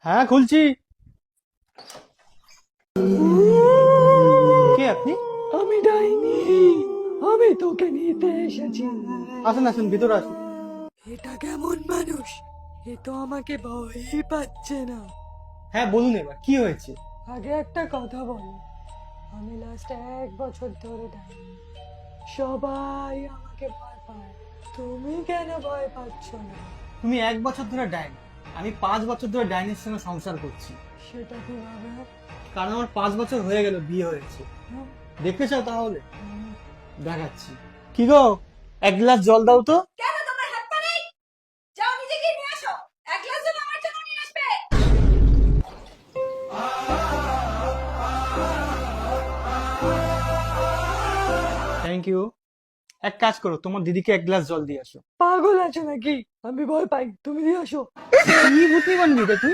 হ্যাঁ, খুলছি। কে আপনি? আমি ডাইনি। আমি তোকে নিতে এসেছি। আসুন আসুন, ভিতরে আসুন। এটা কেমন মানুষ? এ তো আমাকে ভয়ই পাচ্ছে না। হ্যাঁ, বলুন এবার কি হয়েছে? আগে একটা কথা বলো, আমি লাস্ট 1 বছর ধরে ডাইনি। সবাই আমাকে ভয় পায়, তুমি কেন ভয় পাচ্ছ না? তুমি 1 বছর ধরে ডাইনি, আমি 5 বছর ধরে ডাইনির সঙ্গে সংসার করছি। সেটা কিভাবে? কারণ আমার 5 বছর হয়ে গেল বিয়ে হয়েছে। হুম, দেখতে চাও তাহলে? হুম। দেখাচ্ছি। কি গো, এক গ্লাস জল দাও তো। কেন তোমার হাত পা নেই? যাও নিজে গিয়ে নিয়ে আসো। এক গ্লাস জল আমার জন্য নিয়ে আসবে। Thank you. এক কাজ করো, তোমার দিদিকে এক গ্লাস জল দিয়ে আসো। পাগল আছো নাকি? আমি ভয় পাই, তুমি দিয়ে আসো। কি ভূতনি বানবি রে তুই?